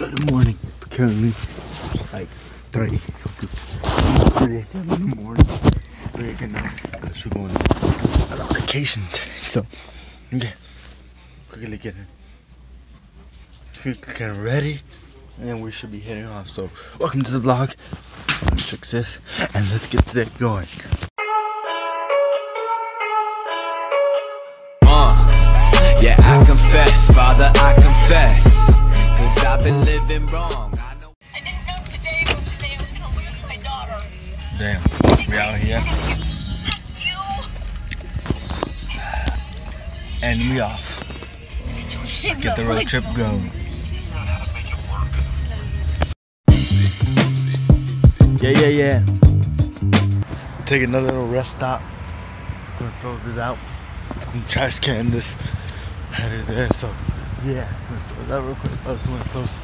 Good morning. It's currently like 30 in the morning. We're gonna, because we're going on vacation today. So, yeah, quickly getting ready, and then we should be heading off. So, welcome to the vlog. I'm Success, and let's get that going. Yeah, I confess, Father, I confess, 'cause I've been living wrong. I didn't know today was the day I was gonna lose my daughter. Damn, we out here. And we off. Get the road trip going. Yeah. Take another little rest stop. Gonna throw this out. And trash can this header there. So yeah, let's throw that real quick. Close.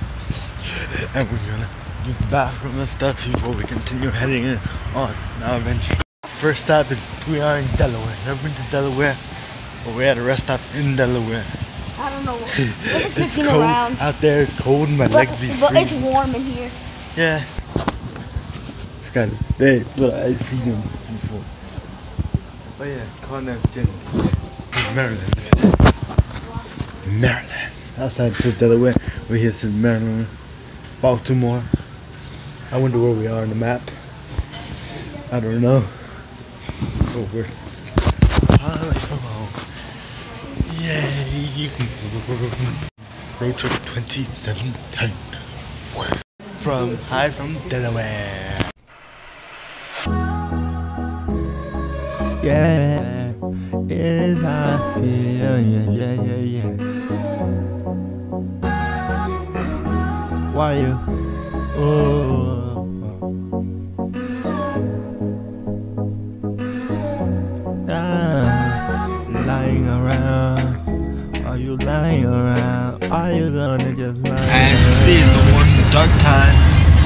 And we're gonna use the bathroom and stuff before we continue heading on our adventure. First stop is we are in Delaware. Never been to Delaware, but we're at a rest stop in Delaware. I don't know. We're just It's looking cold around. out there, cold, and my legs be But freezing. it's warm in here. Yeah. It's kind of, look, I've seen them before. But yeah, Conner Jenny. Maryland. Outside it says Delaware. We're here says Maryland. Baltimore. I wonder where we are on the map. I don't know. Oh, we're far away from home. Yay! Road trip 2017. From Delaware. Yeah, it's how I feel, yeah. Why you? Oh. Lying around. Are you lying around? Are you gonna just lie? As you see, it's the one dark time.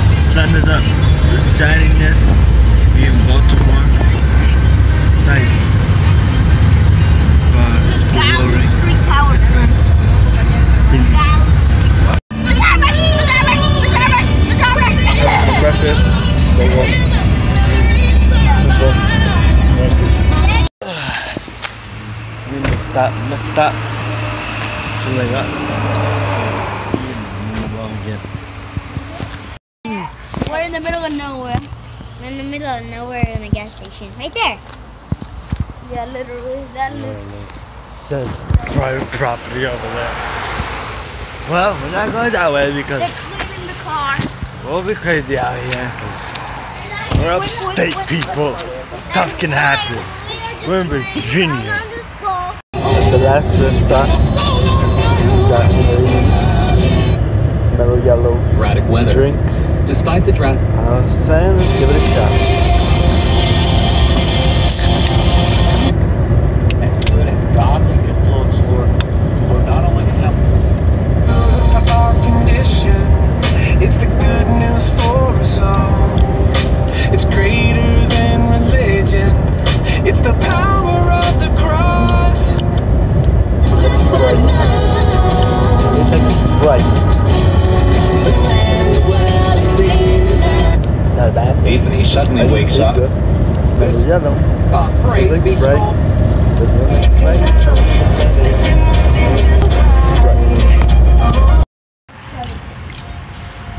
The sun is up. The shininess. We in Baltimore. Nice. Galaxy Street Power Plant. Next stop. So like that. We're in the middle of nowhere. We're in the middle of nowhere in a gas station. Right there. Yeah, literally. That looks. Says private property over there. Well, we're not going that way because They're cleaning the car. we'll be crazy out here. We're upstate people. Stuff can happen. We're in Virginia. The last rest stop. Got mellow yellow erratic weather. drinks. Despite the drought, I was saying, let's give it a shot. And good and godly influence, Lord, not only to help for our condition, it's the good news for us all. It's greater than religion. It's the power of the cross. It's like Sprite. Not a bad thing. Anthony suddenly It wakes tastes up. good. Mellow yellow. Great, Tastes like be Sprite. strong. Doesn't look like Sprite.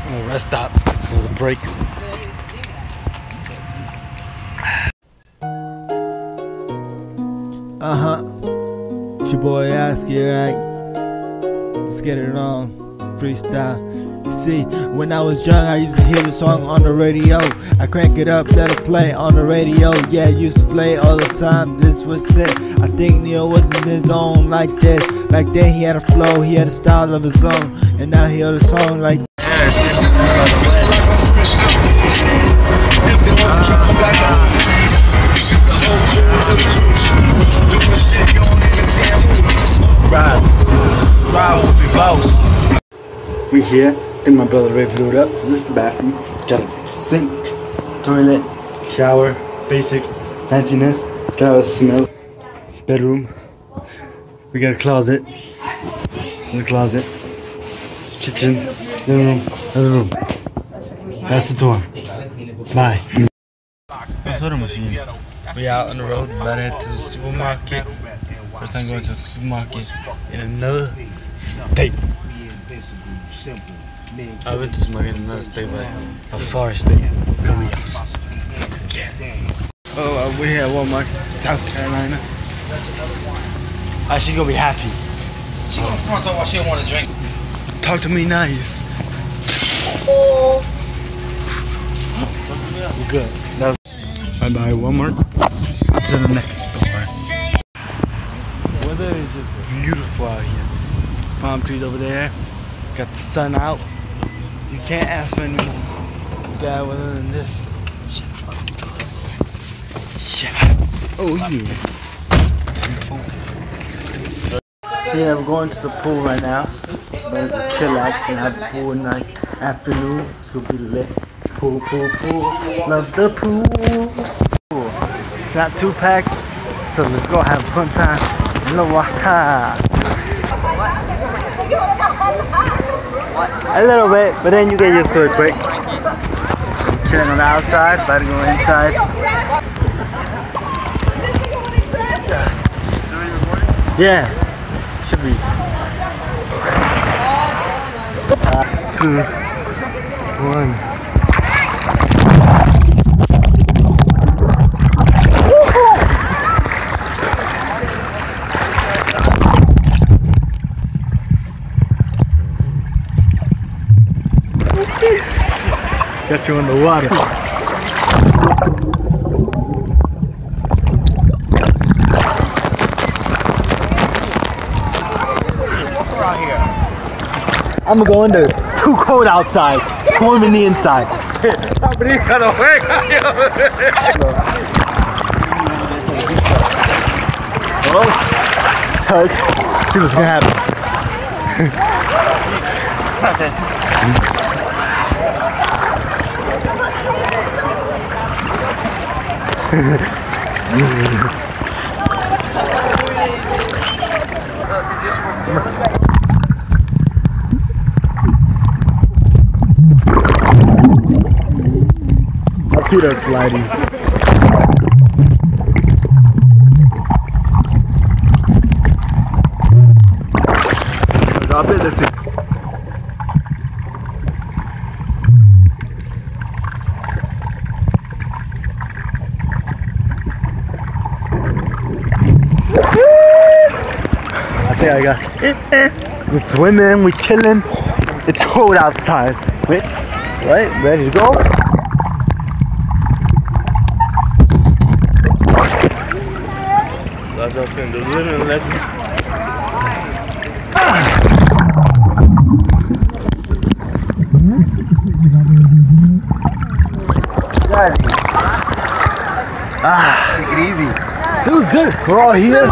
The rest stop. There's a break. It's your boy Asky, right? Let's get it on. Freestyle. See, when I was young, I used to hear the song on the radio. I crank it up, let it play on the radio. Yeah, I used to play it all the time. This was it. I think Neil was in his own like this. Back then he had a flow, he had a style of his own. And now he heard a song like Ride with me, boss. We here, and my brother Ray blew it up. This is the bathroom. Got a sink, toilet, shower, basic fanciness. Got a smell. Bedroom. We got a closet. Kitchen. Living room. That's the door. Bye. Soda machine. We out on the road, about to head to the supermarket. First time going to the supermarket in another state. I've been to the supermarket in another state, but a far state. It's gonna be awesome. Oh, we're here at Walmart, South Carolina. She's gonna be happy. She gonna front talk why she don't want to drink. Talk to me nice. Good. Bye bye, Walmart. To the next store. Weather is just beautiful out here. Palm trees over there. Got the sun out. You can't ask for any more bad weather than this. Oh yeah. So yeah, we're going to the pool right now. But it's a chillax and have a pool in the afternoon. It's gonna be lit. Pool. Love the pool. It's not too packed, so let's go have a fun time in the water. A little bit, but then you get used to it quick. I'm chilling on the outside, about to go inside. Yeah, should be. 2, 1. Got you in the water. I'm gonna go in there. It's too cold outside. It's warm in the inside. Oh, hug. See what's gonna happen. My feet are sliding. Drop it, let's see. I think I got it. We're swimming, we're chilling. It's cold outside. Wait, right, ready to go? That's what I was gonna do. Take it easy. Feels good. We're all here.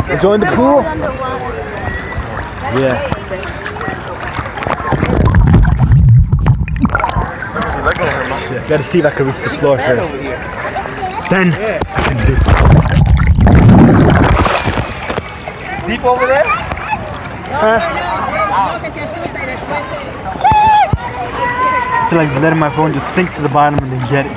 Enjoying the pool? Yeah. Shit, gotta see if I can reach the floor first. Then I can do it. Deep over there? Huh? I feel like letting my phone just sink to the bottom and then get it.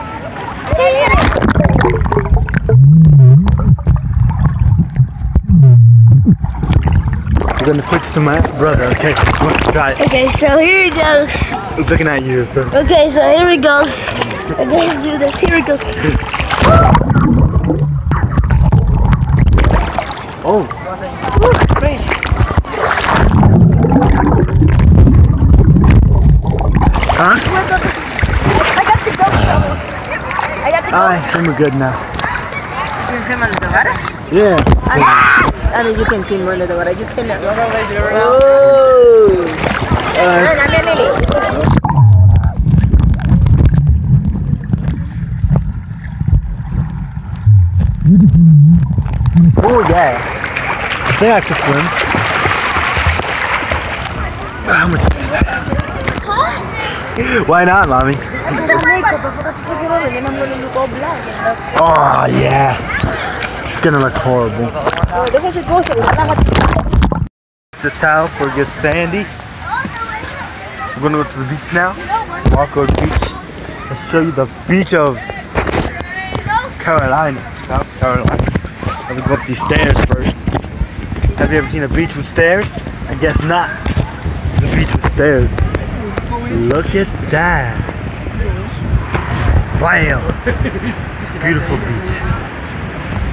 We're gonna switch to my brother, okay? Let's try it. Okay, so here he goes. I'm looking at you, so. Okay, so here he goes. Okay, let's do this. Here he goes. Oh. Great. Huh? I got the GoPro. I think we're good now. You can swim under the water? Yeah. I mean, you can swim under the water. You cannot. Oh. Oh yeah. I think I can swim. How much is that? Why not, mommy? Oh yeah. It's gonna look horrible. This towel for good sandy. We're gonna go to the beach now. Marco Beach. Let's show you the beach of Carolina. South Carolina. Let's go up these stairs first. Have you ever seen a beach with stairs? I guess not. The beach with stairs. Look at that. Bam! It's a beautiful beach.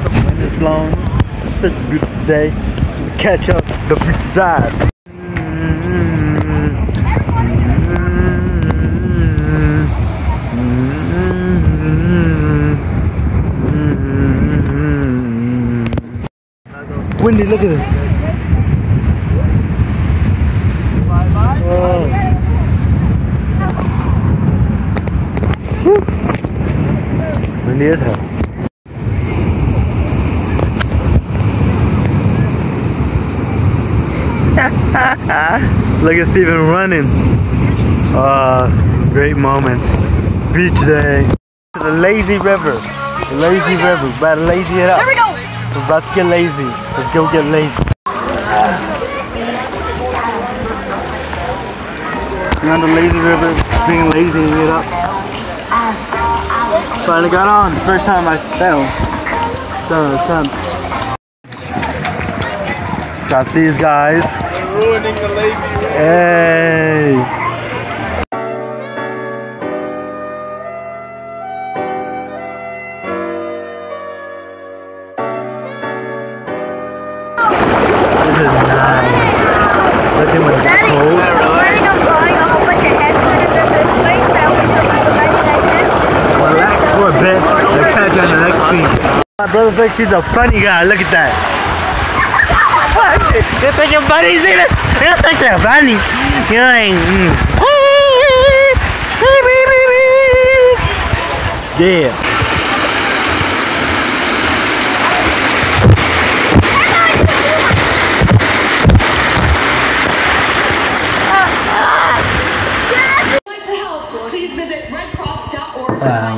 The wind is blowing. It's such a beautiful day to catch up the beach side. Windy, look at it. Oh. Windy as hell. Look at Steven running. Great moment. Beach day. To the lazy river. The lazy river. We're about to lazy it up. There we go. We're about to get lazy. Let's go get lazy. We're on the lazy river, being lazy it up. Finally got on. First time I fell. Got these guys. Ruining the lazy river. Hey. This is nice. Let's see when it's cold. Relax for a bit. Let's catch you on the next scene. My brother thinks he's a funny guy. Look at that. You think you're funny, Steven? You think you're funny? You're like, yeah.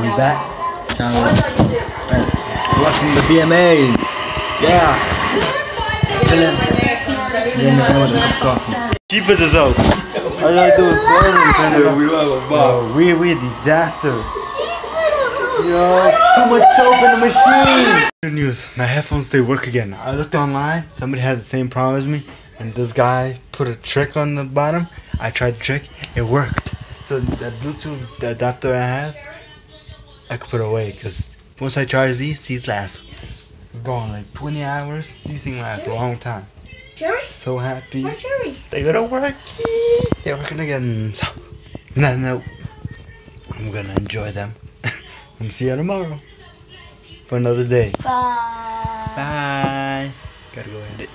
We back. Watching the BMA. Yeah. Chilling. Then I want a cup of coffee. Keep it as up. All I do is we a disaster. Yo, too much soap in the machine. Good news, my headphones they work again. I looked online, somebody had the same problem as me, and this guy put a trick on the bottom. I tried the trick, it worked. So that Bluetooth adapter I have, I could put away because once I charge these last going like 20 hours. These things last a long time. Jerry? So happy. Where's Jerry? They're gonna work. They're working again. So, no. I'm gonna enjoy them. I'm see you tomorrow for another day. Bye. Bye. Gotta go edit.